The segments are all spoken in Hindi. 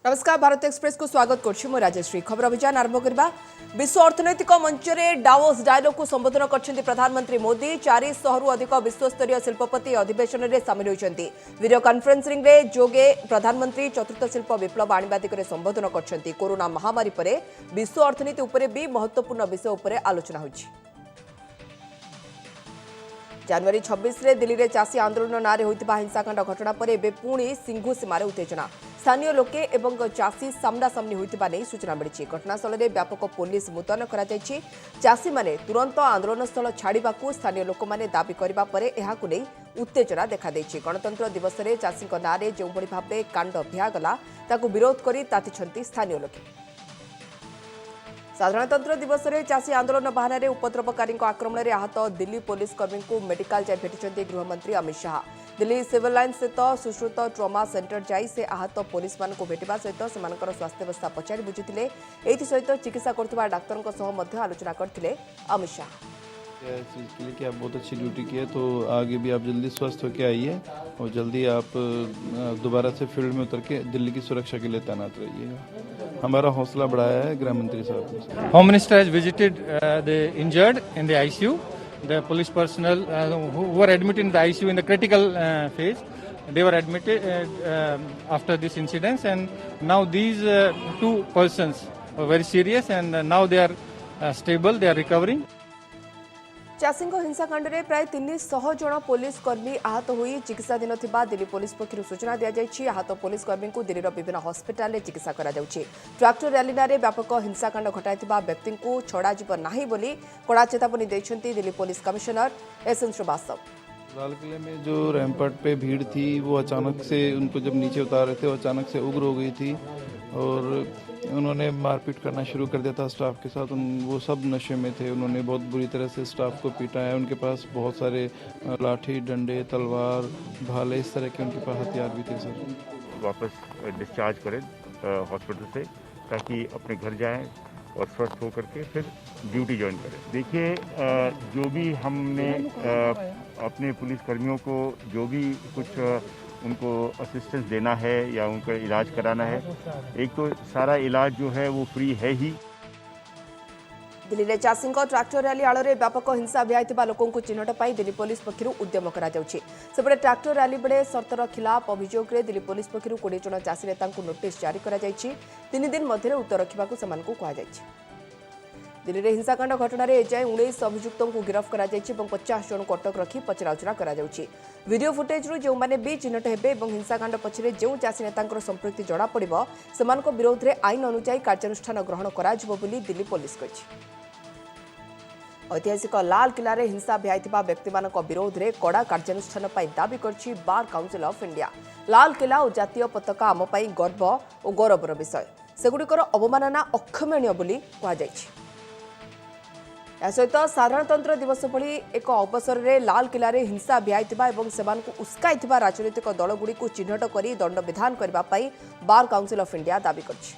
नमस्कार भारत एक्सप्रेस को स्वागत कर राजश्री खबर अभियान आरंभ करबा। विश्व अर्थनैतिक मंच में डावोस डायलॉग को संबोधन कर प्रधानमंत्री मोदी 400 रु अधिक विश्वस्तरीय शिल्पपति अधिवेशन में सामिल होती। वीडियो कॉन्फ्रेंसिंग रे जोगे प्रधानमंत्री चतुर्थ शिल्प विप्लव आने दिगरे संबोधन कर कोरोना महामारी पर विश्व अर्थनीति उपर भी महत्वपूर्ण विषय उपर आलोचना होती। जनवरी 26 रे दिल्ली रे चाषी आंदोलन नारे होइतिबा हिंसाकांड घटना पर एबे पुणी सिंघु सीमार उत्तेजना। स्थानीय लोके एवं चाषी सामना सामनी होइतिबा नै सूचना मिली। घटनास्थल में व्यापक पुलिस मुतयन करा जायछि। चाषी माने तुरंत आंदोलन स्थल छाड़िबाकू स्थानीय लोक माने दाबी करबा परे एहाकू नै उत्तेजना देखा देछि। गणतंत्र दिवस रे चाषी नारे जो भली भाबे कांड भियागला ताकू विरोध करी तातिछंती स्थानीय लोके। साधारणतंत्र दिवस में चाषी आंदोलन बहाना उपद्रवकारी आक्रमण में आहत दिल्ली पुलिस कर्मी को मेडिकल जाए भेटी गृहमंत्री अमित शाह। दिल्ली सिविल लाइन स्थित सुश्रुत ट्रमा सेंटर जाई से आहत पुलिस मान को भेटा सहित से स्वास्थ्यावस्था पचारि बुझी सहित चिकित्सा कर डाक्तर आलोचना करते अमित शाह। इस चीज़ के लिए कि आप बहुत अच्छी ड्यूटी की है, तो आगे भी आप जल्दी स्वस्थ होकर आइए और जल्दी आप दोबारा से फील्ड में उतर के दिल्ली की सुरक्षा के लिए तैनात रहिएगा। हमारा हौसला बढ़ाया है गृह मंत्री साहब। Home minister has visited the injured in the ICU, the police personnel who were admitted in the ICU in the critical phase. They were admitted after this incident, and now these two persons were very serious, and now they are stable. They are recovering. चाषी हिंसाकांड में प्राय 300 जन पुलिस कर्मी आहत हो चिकित्साधीन थिबा दिल्ली पुलिस पक्षर सूचना दी जाएगी। आहत पुलिस कर्मी को दिल्लीर विभिन्न हस्पिटाल में चिकित्सा करा जाउछि। ट्रैक्टर रैली नारे व्यापक हिंसाकांड घटाइथिबा व्यक्ति को छड़ाजिब नाही बोली कड़ा चेतावनी दैछन्ति Delhi police commissioner SN Srivastava. लाल किले में जो रैंपट पे भीड़ थी वो अचानक से उनको जब नीचे उतार रहे थे वो अचानक से उग्र हो गई थी और उन्होंने मारपीट करना शुरू कर दिया था स्टाफ के साथ। वो सब नशे में थे। उन्होंने बहुत बुरी तरह से स्टाफ को पीटा है। उनके पास बहुत सारे लाठी डंडे तलवार भाले इस तरह के उनके पास हथियार भी थे। सर वापस डिस्चार्ज करें हॉस्पिटल से ताकि अपने घर जाएं और स्वस्थ होकर के फिर ड्यूटी ज्वाइन करें। देखिए जो भी हमने अपने पुलिस कर्मियों को जो भी कुछ उनको असिस्टेंस देना है या उनका इलाज कराना है, एक तो सारा इलाज जो है वो फ्री है ही। दिल्ली में चाषी ट्रैक्टर रैली आड़ में व्यापक हिंसा भियाइथिबा लोकों को चिन्हट पाई दिल्ली पुलिस पक्षर उद्यम सेपटे ट्रैक्टर रैली बेले सर्तर खिलाफ अभियोग में दिल्ली पुलिस पक्षर 20 जन चाषी नेता नोटिस जारी कर 3 दिन मध्य उत्तर रखा कहुई। दिल्ली में हिंसाकांड घटना में एजाए 19 अभियुक्तों को गिरफ्त कर 50 जन को अटक रखी पचराउचरा वीडियो फुटेज जो मैंने भी चिन्हट हेबे हिंसाकांड पछरे जो चाषी नेता संपृक्ति जड़ा पड़िबो सेमानक विरोध में आईन अनुसार कार्यानुष्ठान ग्रहण कराजिबो बोली दिल्ली पुलिस कहिछि। ऐतिहासिक लाल किला रे हिंसा भियाइथिबा व्यक्तिमानक विरोध में कड़ा कार्यानुष्ठान पई दाबी करछि bar council of India. Lal Qila और जातीय पताका आम पई गर्व और गौरवर विषय, सेगुड़िकर अवमानना अक्षम्यणीय बोली कहुଯାଇଛି। सहित साधारणतंत्र दिवस भली एक अवसर में लाल किला रे हिंसा भियाइथिबा एवं सेमानकु उस्काइथिबा राजनीतिक दलगुड़िक चिन्हट करी दंड विधान करबा पई बार काउंसिल ऑफ इंडिया दाबी करछि।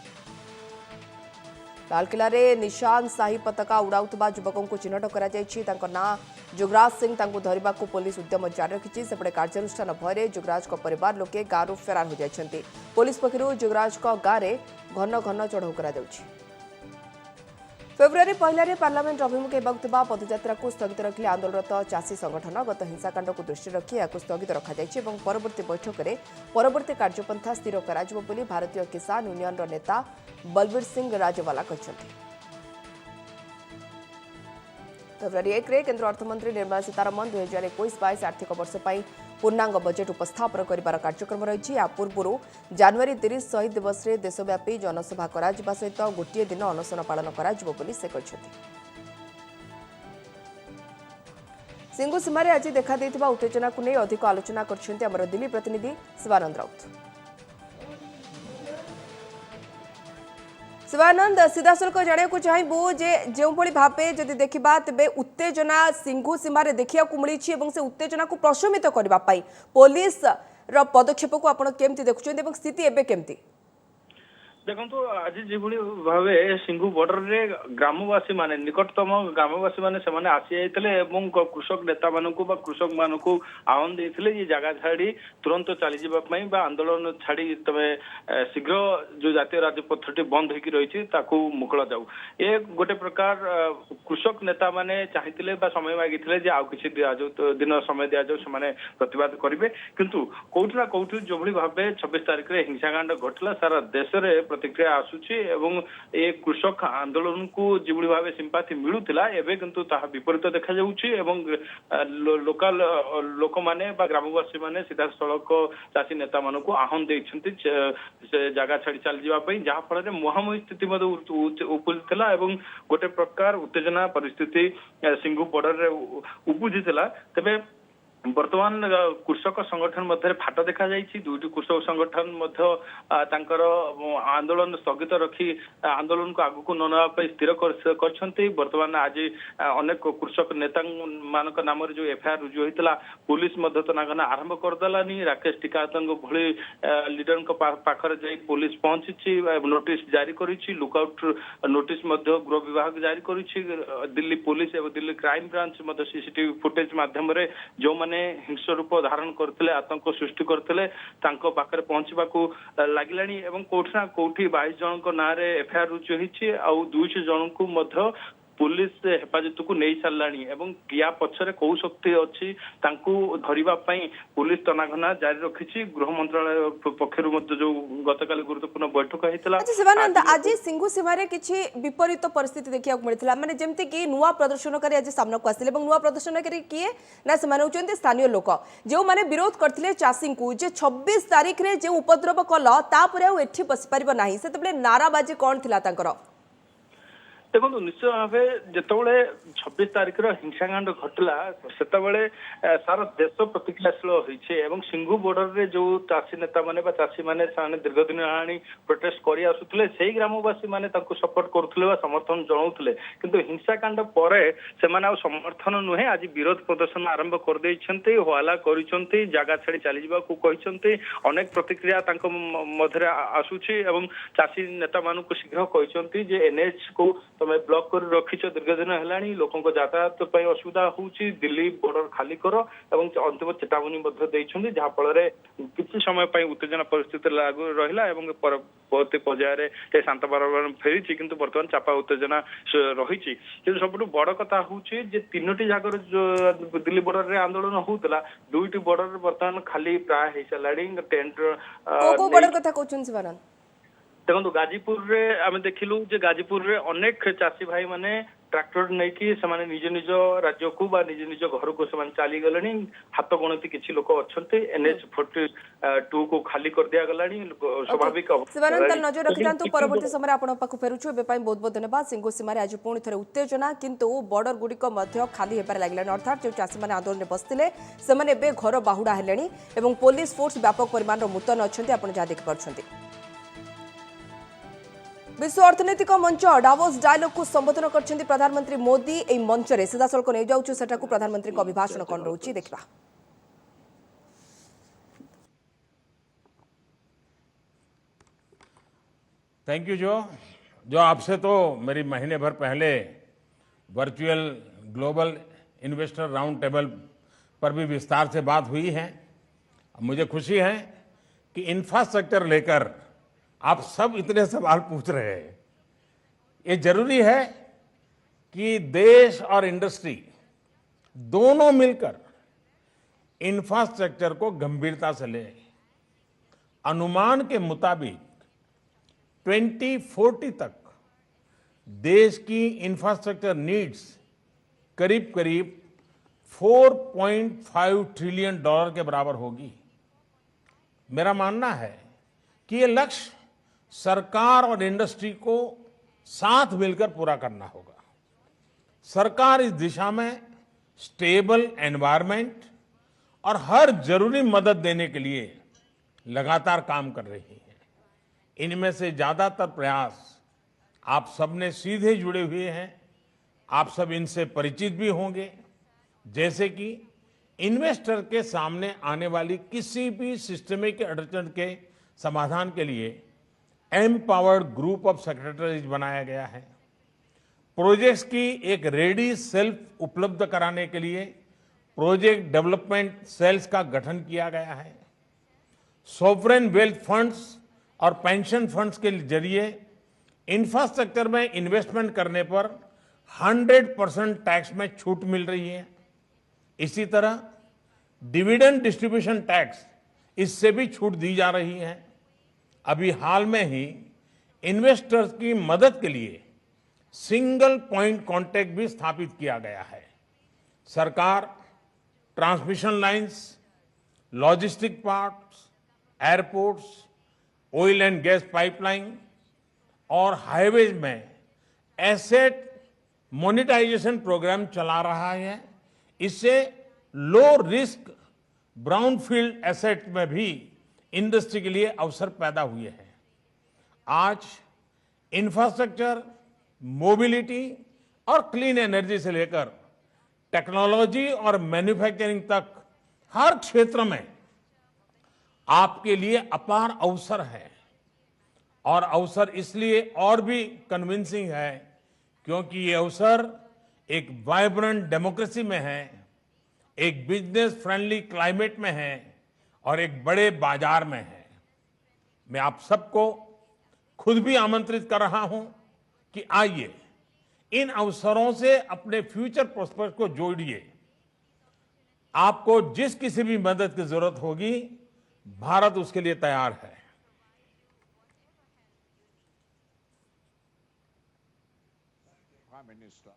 लाल किला रे निशान शाही पताका उड़ाउथबा युवकों को चिन्हट करा जायछि। तांको ना जुगराज सिंह तांको धरिबाकू पुलिस उद्यम जारी रखिछि। सेपटे कार्यानुष्ठान भୟରେ जुगराज को परिवार लोके गाँव फेरार हो जाइछन्ति। पुलिस पक्षरु जुगराज को गाँव में घन घन चढ़ाऊ करा जाउछि। फेब्रुआरी पहले पार्लियामेंट अभिमुखे होगा पदयात्रा को स्थगित रखिले आंदोलनरत चाषी संगठन। गत हिंसाकांड को दृष्टि रखी या स्थगित रखा परवर्ती बैठक में परवर्ती कार्यपंथा स्थिर कराजिबो बोली भारतीय किसान यूनियन नेता बलबीर सिंह राजवाला कहते। फेब्रुआरी 1 रे केंद्र अर्थमंत्री निर्मला सीतारमण 2021-22 आर्थिक वर्ष पर पूर्णांग बजेट उपस्थापन कर कार्यक्रम रही। या पूर्व जनवरी 30 शहीद दिवस में देशव्यापी जनसभा करा सहित गोटे दिन अनशन पालन कर सिंघु सीमार आज देखा उत्तेजना को नहीं अधिक आलोचना कर दिल्ली प्रतिनिधि शिवानंद राउत। शिवानंद सीधासलख जाना चाहबू जे जो भावे जदि देखा तेरे उत्तेजना सिंघु सीमार देखा मिली से उत्तेजना को प्रशमित करने पुलिस पदक्षेप को आप केमती देखुं स्थिति एवं केमती? देखो आज जो भाव सिंघु बॉर्डर रे ग्रामवासी माने निकटतम ग्रामवासी माने से माने आसी जाइतले एवं कृषक नेता मानकु बा कृषक मानकु आह्वान देइथिले ये जगह छाड़ी तुरंत चली जिबा पई बा आंदोलन छाड़ी तमे शीघ्र जो जातीय राजपथटी बंद होकी रही ताकू मुकला जाऊ ए गोटे प्रकार कृषक नेता माने चाहिथिले बा समय मागिथिले जे आउ किछि दिया जाऊ दिन समय दिया जाऊ से माने प्रतिवाद करिवे किंतु कोठना कोठी जो भली भाबे 26 तारिख रे हिंसाकांड घटला सारा देश रे प्रतिक्रिया आसुची एवं ए कृषक आंदोलन को जिबड़ी भाव सिंपाथी मिलूला एवं किंतु ताहा विपरीत देखा जाउची एवं लोकल लोक माने बा ग्रामवासी माने सीधा सड़क चाषी नेता मानक आह्वान देइछंती से जगह छाड़ी चल जीवा पई जहा फल रे महामारी स्थिति मध्य उपजिला एवं गोटे प्रकार उत्तेजना परिस्थिति सिंघु बॉर्डर रे उपजिला तबे वर्तमान कृषक संगठन मध्य फाट देखा जाइछि दुईटी कृषक संगठन मध्य तांकर आंदोलन स्थगित रखी आंदोलन को आगु को न नवा पई स्थिर करछंती वर्तमान आज अनेक कृषक नेता मानक नाम जो एफआईआर रुजु होइतला पुलिस मध्य तो नागना आरंभ कर दलानी राकेश टिकातंग भली लीडर को पाखर जाई पुलिस पहुंची नोटिस जारी करिछि लुकआउट नोटिस मध्य गृह विभाग जारी करिछि दिल्ली पुलिस एवं दिल्ली क्राइम ब्रांच मध्य सीसीटीवी फुटेज माध्यम रे जो माने हिंस रूप धारण करते आतंक सृष्टि करते पाखे पहुंचा लगिलानी एवं कोठना कोठी 22 जन ना एफआईआर रुजु होइछि आ 200 जन को पुलिस हेफाजत को नहीं साराणी एवं या पछरे कौ शक्ति अच्छी धरिबा पई पुलिस तनाघना जारी रखी गृह मंत्रालय पक्षर जो गतकाल गुरुत्वपूर्ण बैठक होता शिवानंद आज सिंघु सीमार किसी विपरीत परिस्थिति देखा मिलता माने जेमती कि नुआ प्रदर्शनकारी आज सामना को आसिले नुआ प्रदर्शनकारी किए ना से स्थानीय लोक जो माने विरोध करथिले चाषी को जे 26 तारिख रे जे उपद्रव कल तापर आ एठी बसि परिबो नाही सेतबेले नाराबाजी कोन थिला तांकर देखो निश्चय भाव जिते 26 तारिख हिंसाकांड घटला से सारा देश प्रतिक्रियाशील होती सिंघु बॉर्डर रे जो चाषी नेता माने चाषी माने दीर्घ दिन आनी प्रोटेस्ट कर आसुले से ग्रामवासी माने सपोर्ट करुले समर्थन जनाऊले किंतु हिंसाकांड पर से समर्थन नुहे आज विरोध प्रदर्शन आरंभ कर हवाला कर जगह छाड़ी चली जावाक अनेक प्रतिक्रिया मध्य आसूची चाषी नेता मानक शीघ्र कहते एनएच को तमें ब्लॉक कर रखीच दीर्घ दिन है लोकों यातायात असुविधा होउची दिल्ली बॉर्डर खाली कर एवं अंतिम चेतावनी जहाँफल किसी समय उत्तेजना परिस्थिति लागू रहा एवं परवर्ती पर्यायर शांत वातावरण फेरी किंतु बर्तमान चापा उत्तेजना रही कि सब बड़ कथा हूँ तीनोटी जगह जो दिल्ली बॉर्डर रे आंदोलन होता दुईटी बॉर्डर बर्तमान खाली प्राय हो सारा टेंट बॉर्डर कथा कहउछन देखो गाजीपुर रे आम देखिलु जे गाजीपुर रे अनेक चाषी भाई माने ट्रैक्टर नहीं कि निज निज राज्य को बा निज निज घर को चली गले हाथ गणती किसी लोक अच्छा एनएच 42 को खाली कर दिया गलानी स्वाभाविक शिवानंद नजर रखिथांतु परवर्ती समय आपण पाखु फेरुछु एबे पई बहुत बहुत धन्यवाद सिंघु सीमारे आज पुणी थरे उत्तेजना किंतु बॉर्डर गुडी को मध्य खाली हेबार लागलानी अर्थात जो चाषी माने आंदोलन रे बसतिले से माने बे घर बाहुडा हेलेनी एवं पुलिस फोर्स व्यापक परिमाण रो मुतन अछंती आपण जा देख परछंती विश्व अर्थनैतिक मंच डावोस डायलॉग को संबोधन करछंती प्रधानमंत्री मोदी एई मंच रे सीधासळक नै जाउछु सेटा को प्रधानमंत्री को अभिभाषण कोन रहउची देखबा थैंक यू जो आपसे तो मेरी महीने भर पहले virtual global investor round table पर भी विस्तार से बात हुई है। मुझे खुशी है कि इंफ्रास्ट्रक्चर लेकर आप सब इतने सवाल पूछ रहे हैं। ये जरूरी है कि देश और इंडस्ट्री दोनों मिलकर इंफ्रास्ट्रक्चर को गंभीरता से लें। अनुमान के मुताबिक 2040 तक देश की इंफ्रास्ट्रक्चर नीड्स करीब करीब $4.5 ट्रिलियन के बराबर होगी। मेरा मानना है कि ये लक्ष्य सरकार और इंडस्ट्री को साथ मिलकर पूरा करना होगा। सरकार इस दिशा में स्टेबल एनवायरनमेंट और हर जरूरी मदद देने के लिए लगातार काम कर रही है। इनमें से ज्यादातर प्रयास आप सबने सीधे जुड़े हुए हैं। आप सब इनसे परिचित भी होंगे, जैसे कि इन्वेस्टर के सामने आने वाली किसी भी सिस्टमिक अड़चन के समाधान के लिए एम्पावर्ड ग्रुप ऑफ सेक्रेटरीज बनाया गया है। प्रोजेक्ट्स की एक रेडी सेल्फ उपलब्ध कराने के लिए प्रोजेक्ट डेवलपमेंट सेल्स का गठन किया गया है। सॉवरेन वेल्थ फंड्स और पेंशन फंड्स के जरिए इंफ्रास्ट्रक्चर में इन्वेस्टमेंट करने पर 100% टैक्स में छूट मिल रही है। इसी तरह डिविडेंड डिस्ट्रीब्यूशन टैक्स, इससे भी छूट दी जा रही है। अभी हाल में ही इन्वेस्टर्स की मदद के लिए सिंगल पॉइंट कांटेक्ट भी स्थापित किया गया है। सरकार transmission lines, logistic parks, airports, oil and gas pipeline और हाईवेज में एसेट मोनेटाइजेशन प्रोग्राम चला रहा है। इससे लो रिस्क ब्राउनफील्ड एसेट में भी इंडस्ट्री के लिए अवसर पैदा हुए हैं। आज इंफ्रास्ट्रक्चर, मोबिलिटी और क्लीन एनर्जी से लेकर टेक्नोलॉजी और मैन्युफैक्चरिंग तक हर क्षेत्र में आपके लिए अपार अवसर है। और अवसर इसलिए और भी कन्विंसिंग है क्योंकि ये अवसर एक वाइब्रेंट डेमोक्रेसी में है, एक बिजनेस फ्रेंडली क्लाइमेट में है और एक बड़े बाजार में है। मैं आप सबको खुद भी आमंत्रित कर रहा हूं कि आइए इन अवसरों से अपने फ्यूचर प्रोस्पेक्ट को जोड़िए। आपको जिस किसी भी मदद की जरूरत होगी, भारत उसके लिए तैयार है। Prime Minister.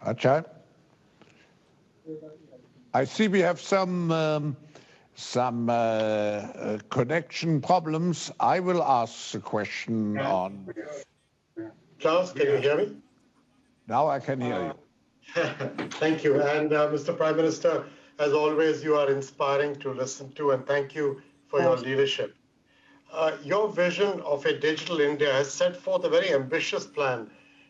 Acha, I see we have some connection problems. I will ask the question on. Klaus, can you hear me? Now I can hear you. Thank you. And Mr. Prime Minister, as always, you are inspiring to listen to, and thank you for your leadership. Your vision of a digital India has set forth a very ambitious plan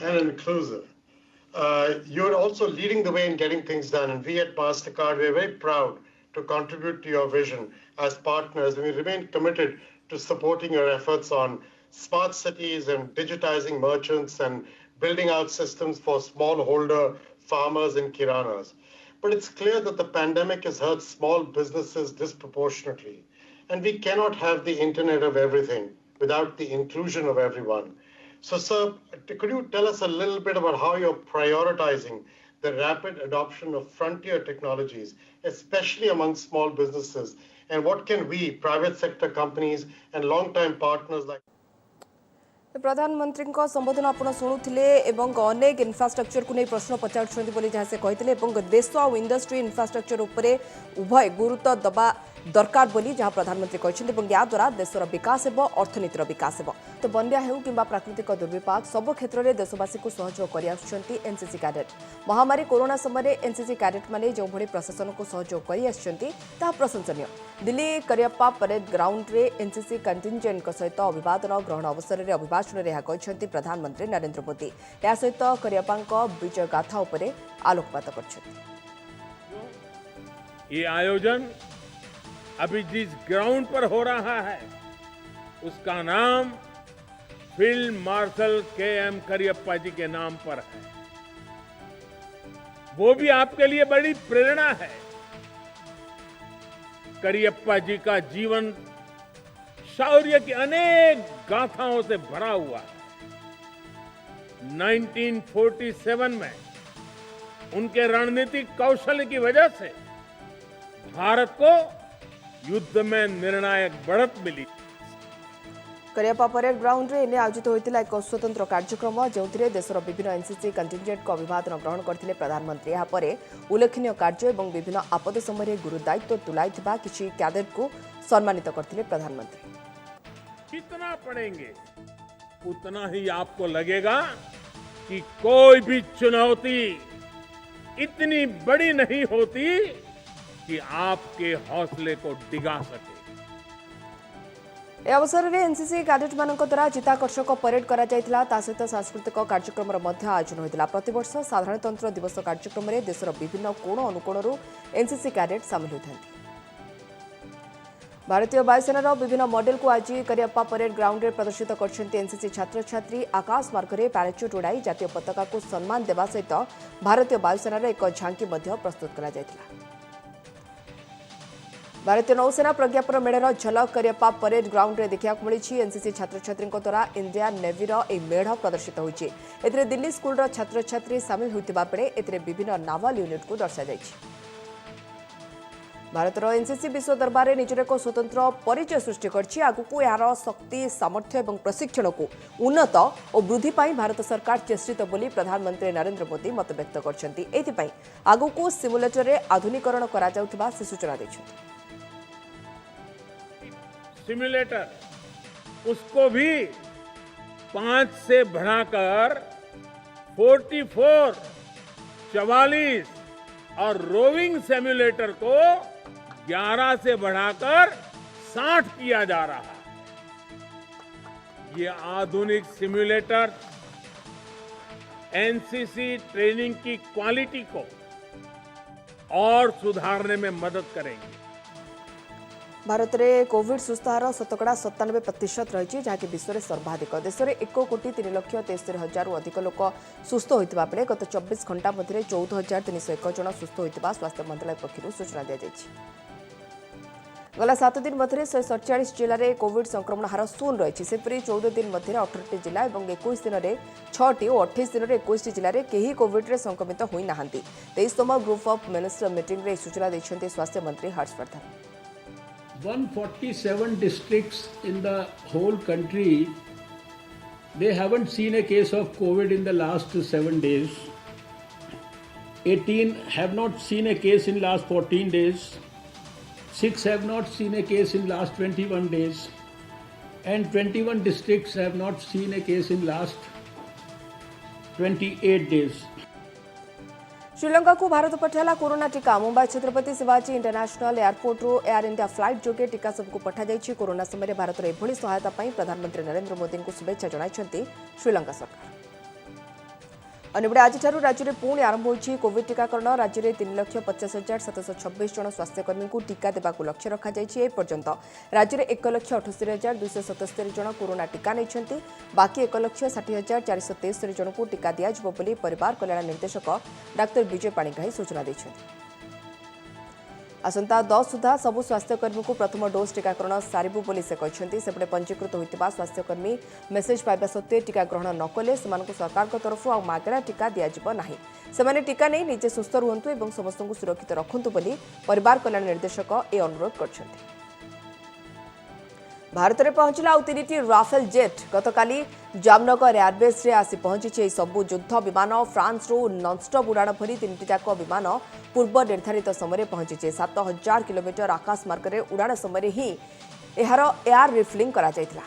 and inclusive. You're also leading the way in getting things done, and we at MasterCard, we're very proud to contribute to your vision as partners, and we remain committed to supporting your efforts on smart cities and digitizing merchants and building out systems for smallholder farmers and kiranas. But it's clear that the pandemic has hurt small businesses disproportionately, and we cannot have the Internet of everything without the inclusion of everyone. So, sir, could you tell us a little bit about how you're prioritizing the rapid adoption of frontier technologies, especially among small businesses, and what can we, private sector companies and long-time partners like प्रधानमंत्री संबोधन आप शुणुले अनेक इन्फ्रास्ट्रक्चर को नहीं प्रश्न पचार जहाँ से कहते देश और इंडस्ट्री इन्फ्रास्ट्रक्चर उपर उभय गुरुत्व दबा दरकार बोली जहाँ प्रधानमंत्री कहते या द्वारा देशर विकास हो अर्थनीतिर विकास हो। तो बन्या हो कि प्राकृतिक दुर्विपाक सब क्षेत्र में देशवासी को सहयोग कर एनसीसी कैडेट। महामारी कोरोना समय एनसीसी कैडेट माने जो भली प्रशासन को सहयोग कर प्रशंसनीय। दिल्ली करियप्पा परेड ग्राउंड रे एनसीसी कंटिंजेंट सहित अभिवादन ग्रहण अवसर में अभिभाषण में कहते प्रधानमंत्री नरेंद्र मोदी। या सहित करियप्पा विजय गाथा उपर आलोकपात कर। ये आयोजन अभी जिस ग्राउंड पर हो रहा है उसका नाम फील्ड मार्शल के.एम. करियप्पा जी के नाम पर है। वो भी आपके लिए बड़ी प्रेरणा है। करियप्पा जी का जीवन शौर्य की अनेक गाथाओं से भरा हुआ है। 1947 में उनके रणनीतिक कौशल की वजह से भारत को युद्ध में निर्णायक बढ़त मिली। करियप्पा परेड ग्राउंड रे इने आयोजित होइतिला एक स्वतंत्र कार्यक्रम जो देशर विभिन्न एनसीसी कंटिंजेंट को अभिवादन ग्रहण करथिले प्रधानमंत्री। यहाँ पर उल्लेखनीय कार्य और विभिन्न आपद समय गुरु दायित्व तुलाइथिबा किछि कैडेट को सम्मानित करथिले प्रधानमंत्री। जितना पढ़ेंगे उतना ही आपको लगेगा कि कोई भी चुनौती इतनी बड़ी नहीं होती कि आपके हौसले को डिगा सके। ए अवसर में एनसीसी कैडेट मान द्वारा चित्ताकर्षक परेड करा सहित सांस्कृतिक कार्यक्रम आयोजन होता। प्रतिवर्ष साधारणतंत्र दिवस कार्यक्रम में देशर विभिन्न कोण अनुकोणरू एनसीसी कैडेट सामिल होता। भारतीय वायुसेनार विभिन्न मॉडल को आज करियप्पा परेड ग्राउंड में प्रदर्शित कर एनसीसी छात्र छात्री आकाश मार्ग में पैराचुट उड़ाई जातीय पताका को सम्मान देवा सहित भारतीय वायुसेनार एक झांकी प्रस्तुत करा। भारतीय नौसेना प्रज्ञापन मेढ़र झलक करियप्पा परेड ग्राउंड में देखा मिली। एनसीसी छात्र छात्री द्वारा इंडियन नेवीर एक मेढ़ प्रदर्शित होती। दिल्ली स्कूल छात्र छात्री सामिल होता बेले ए विभिन्न नावल यूनिट को दर्शाई। भारतर एनसीसी विश्व दरबार में निजर एक स्वतंत्र परिचय सृष्टि करछि। आगुकू यार शक्ति सामर्थ्य और प्रशिक्षण को उन्नत और वृद्धि पाई भारत सरकार चेष्टित बोली प्रधानमंत्री नरेंद्र मोदी मत व्यक्त करछन्ति। एथिपाई आगुकू सिमुलेटर रे आधुनिकरण करा जाउथबा से सूचना दैछन्ति। सिमुलेटर उसको भी 5 से बढ़ाकर 44 और रोविंग सिमुलेटर को 11 से बढ़ाकर 60 किया जा रहा है। ये आधुनिक सिमुलेटर एनसीसी ट्रेनिंग की क्वालिटी को और सुधारने में मदद करेंगे। भारत में कोविड सुस्थ हार शतकड़ा 97% रही, जहाँकि विश्व में सर्वाधिक। देश में 1,73,63,000 अधिक लोक सुस्थ होता बेले गत 24 घंटा मध्य 14,301 जन सुस्थ होता स्वास्थ्य मंत्रालय पक्षर सूचना दी। गला 7 दिन मध्य 147 जिले में कोविड संक्रमण हार शून्य रही। सेपरी 14 दिन मध्य 18 जिला और 21 दिन में 6टी और 28 दिन में 21 जिले में कहीं कोविड रे संक्रमित होना। 23तम ग्रुप ऑफ मिनिस्टर मीटिंग में सूचना देते स्वास्थ्य मंत्री Harshvardhan. 147 districts in the whole country, they haven't seen a case of COVID in the last 7 days. 18 have not seen a case in last 14 days. 6 have not seen a case in last 21 days. And 21 districts have not seen a case in last 28 days. Sri Lanka को भारत पठाला कोरोना टीका। मुंबई छत्रपति शिवाजी इंटरनेशनल एयरपोर्ट रो एयर इंडिया फ्लाइट जोगे टीका सबको पठा जाइछि। कोरोना समय भारत एभली सहायता पाई प्रधानमंत्री नरेंद्र मोदी को शुभेच्छा जणाइछन्ति श्रीलंका सरकार। अन्यबड़े आज राज्य में पुणी आरंभ होइछि कोविड टीकाकरण। राज्य में 3,50,726 जन स्वास्थ्यकर्मी को टीका देवाक लक्ष्य रखा जाइछि। ए पर्यंत राज्य में 1,78,277 जन कोरोना टीका नहीं। बाकी 1,60,473 जन को टीका दियाजिबो बोली परिवार कल्याण निर्देशक डाक्टर विजय पाणिग्राही सूचना दैछन्ति। आसंता 10 सुधा सबु स्वास्थ्यकर्मी को प्रथम डोज टीकाकरण सारिबु बोली से कहते। सेपटे पंजीकृत होता स्वास्थ्यकर्मी मेसेज पाइबा सत्वे टीका ग्रहण न कले सरकार तरफ मागणा टीका दिज्व ना। से टीका नहीं निजे सुस्थ रुहतु और समस्त सुरक्षित रखु बोली परिवार कल्याण निर्देशक ए अनुरोध करछन्ति। भारत में पहुंचला आउ 3टी राफेल जेट गतकाली जामनगर एयरबेस रे आसी पहुंची। सबु युद्ध विमान फ्रांस रो नॉनस्टॉप उड़ाण भरी 3टी जाक विमान पूर्व निर्धारित समय पहुंची। 7,000 किलोमीटर आकाश मार्ग में उड़ाण समय ही एहार एयर रिफ्लिंग करा जायतिला।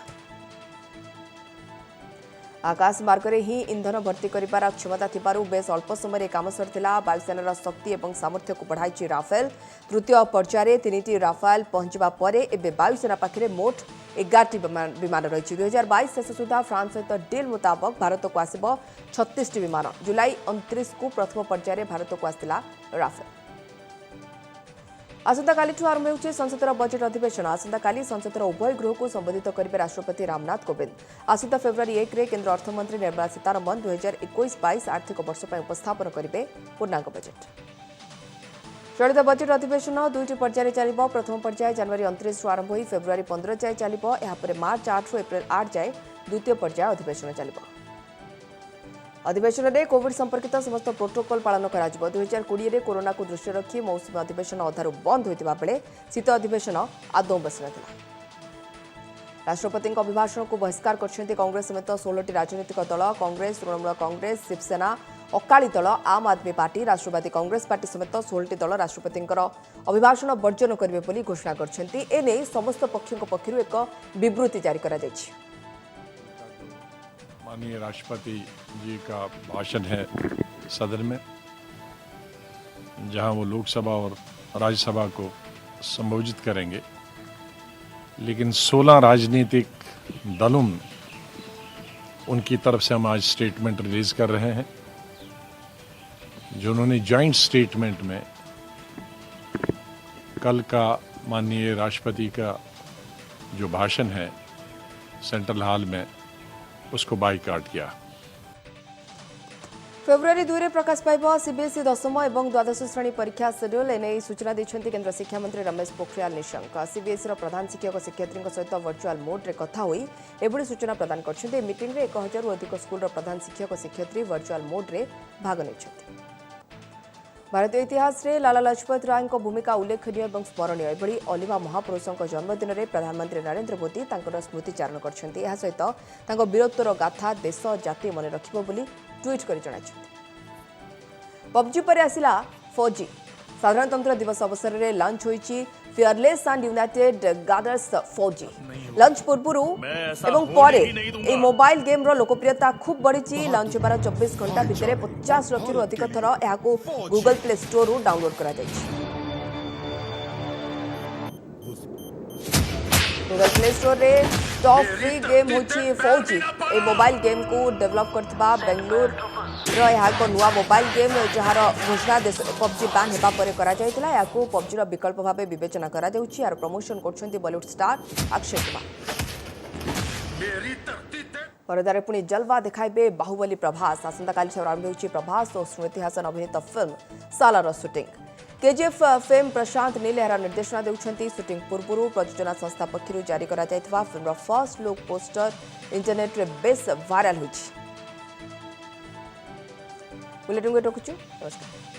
आकाश मार्ग में ही इंधन भर्ती करिबार क्षमता थिबारु बेस अल्प समय काम सरिथिला। वायुसेनार शक्ति और सामर्थ्य को बढ़ाई राफेल। तृतीय पर्यायर 3टी राफेल पहुंचवा परे एबे वायुसेना पाखरे मोट 11टी विमान रही। 2022 शेष सुधा फ्रांस सहित डील मुताबक भारत को आसिब 36टी विमान। जुलाई 29 को प्रथम पर्यायर भारत को आसला राफेल। आसंता काली आरंभ होउछि संसदर बजेट अधिवेशन। आसंता काली संसदर उभय गृह को संबोधित करेंगे राष्ट्रपति रामनाथ कोविंद। आसंता फेब्रुआरी 1 रे केंद्र अर्थमंत्री निर्मला सीतारमण 2021-22 आर्थिक वर्ष पर उपस्थापन करेंगे पूर्णांग बजेट। चलित बजेट अधिवेशन 2टी पर्यायर चलिब। प्रथम पर्याय जनवरी 29 आरंभ हो फेब्रुआरी 15 जाए चलिब। यापर मार्च 8 ରୁ एप्रिल 8 जाए द्वितीय पर्याय अधिवेशन चलिब। अधिवेशन में कोविड संपर्कित समस्त प्रोटोकॉल पालन करा। 2020 में कोरोना को दृष्टि रखी मौसुमी अधिवेशन अधारू बंद होता बेले शीत अधिवेशन आदौ बसी ना। राष्ट्रपति अभिभाषण को बहिष्कार कर कांग्रेस समेत 16टी राजनीतिक दल। कांग्रेस, तृणमूल कांग्रेस, शिवसेना, अकाली दल, आम आदमी पार्टी, राष्ट्रवादी कांग्रेस पार्टी समेत 16टी दल राष्ट्रपति अभिभाषण वर्जन करेंगे बोली घोषणा करछन्ति। एने समस्त पक्षों पक्षर एक विवृत्ति जारी करा जायछि। माननीय राष्ट्रपति जी का भाषण है सदन में, जहां वो लोकसभा और राज्यसभा को संबोधित करेंगे, लेकिन 16 राजनीतिक दलों में उनकी तरफ से हम आज स्टेटमेंट रिलीज कर रहे हैं, जो उन्होंने जॉइंट स्टेटमेंट में कल का माननीय राष्ट्रपति का जो भाषण है सेंट्रल हॉल में, उसको बाइकआउट किया। फेब्रुआरी 2 रे प्रकाश पाइब सीबीएसई 10th और 12th श्रेणी परीक्षा शेड्यूल एने सूचना देछन्ती केंद्र शिक्षा मंत्री रमेश पोखरियाल निशंक। सीबीएसई प्रधान शिक्षक शिक्षयित्री सहित वर्चुअल मोड रे कथा होई एभली सूचना प्रदान करछन्ती। मीटिंग रे 1000 रु अधिक स्कूल रो प्रधान शिक्षक शिक्षयित्री वर्चुअल मोड रे भाग नेछन्ती। भारतीय इतिहास रे लाला लाजपत राय भूमिका उल्लेखनीय और स्मरणीय। एभली अलिमा महापुरुषों जन्मदिन में प्रधानमंत्री नरेंद्र मोदी तांकर स्मृतिचारण करछन्ती। एहा सहित तांको वीरत्वर गाथा देश जाति मन रखिबो बोली ट्वीट कर जणाइछन्ती। पबजी पर आसिला 4G। साधारणतंत्र दिवस अवसर में लंच होईची fearless and united guards 4G। Launch पूर्व एवं परे ए मोबाइल गेम रो लोकप्रियता खूब बढ़ी। लंच होबार 24 घंटा भितर 50 लाख रु अधिक थर यहां गूगल प्ले स्टोर रु डाउनलोड करा जायछि। गूगल प्ले स्टोर रे टॉप फ्री गेम होची 4G। ए मोबाइल गेम को डेवलप करथबा बेंगलुरु रो एक नुआ मोबाइल गेम जार घोषणा देश पबजी बैन होगा पर करा जायतिला। याकू पबजी रो विकल्प भाव विवेचना करा जाउछि। यार प्रमोशन करछन्ती बॉलीवुड स्टार अक्षय कुमार। परदारे पुणी जलवा देखाइबे बाहुबली प्रभास। आसंता काली से आरंभ होछि प्रभास और स्मृति हासन अभिनीत film Salaar shooting. KGF fame Prashanth नीलेहरा निर्देशना देउछन्ती। शूटिंग पूर्व प्रयोजना संस्था पक्षरु जारी करा जायतिबा film first look poster internet रे बेस वायरल होछि। बुलेटिन को रखुछु। नमस्कार।